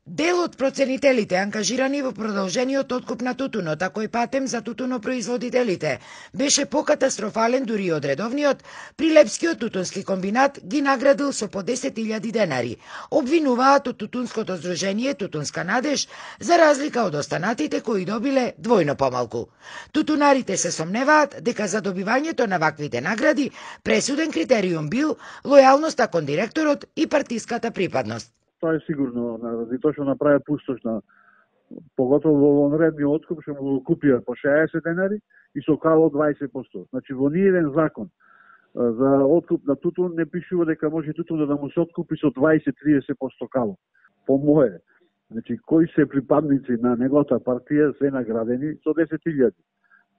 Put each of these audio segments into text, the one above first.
Дел од проценителите ангажирани во продолжениот откуп на тутунот, а кој патем за тутунопроизводителите беше покатастрофален дури од редовниот, Прилепскиот тутунски комбинат ги наградил со по 10.000 денари. Обвинуваат од тутунското здружение Тутунска надеж, за разлика од останатите кои добиле двојно помалку. Тутунарите се сомневаат дека за добивањето на ваквите награди пресуден критериум бил лојалноста кон директорот и партиската припадност. Тоа е сигурно, заради тоа што направи пустошна. Поготово во онредниот откуп што му купија по 60 денари и со кало 20%. Значи во ниеден закон за откуп на тутун не пишува дека може тутун да му се откупи со 20-30% кало. По мое. Значи кои се припадници на неговата партија се наградени со 10.000.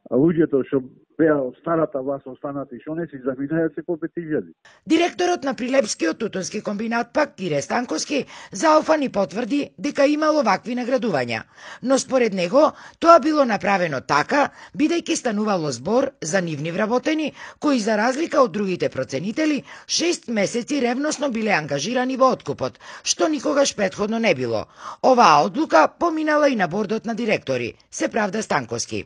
А луѓето што беа од старата власт останати што не си заминаат се по 5.000. Директорот на Прилепскиот тутунски комбинат пак Кире Станковски заофан и потврди дека имало вакви наградувања, но според него тоа било направено така бидејќи станувало збор за нивни вработени кои за разлика од другите проценители 6 месеци ревносно биле ангажирани во откупот, што никогаш претходно не било. Оваа одлука поминала и на бордот на директори, се правда Станковски.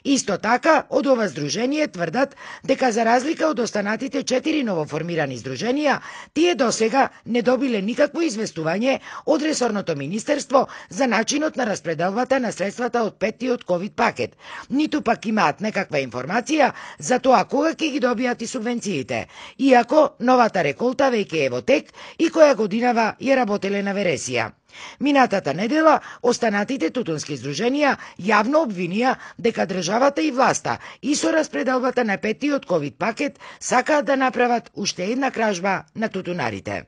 Исто така, од ова здружение тврдат дека за разлика од останатите 4 новоформирани здруженија, тие досега не добиле никакво известување од ресорното министерство за начинот на распределбата на средствата од петтиот ковид пакет, ниту пак имаат некаква информација за тоа кога ќе ги добијат и субвенциите, иако новата реколта веќе е во тек и која годинава ја работеле на вересија. Минатата недела, останатите тутунски здруженија јавно обвинија дека државата и власта и со распределбата на петтиот ковид пакет сакаат да направат уште една кражба на тутунарите.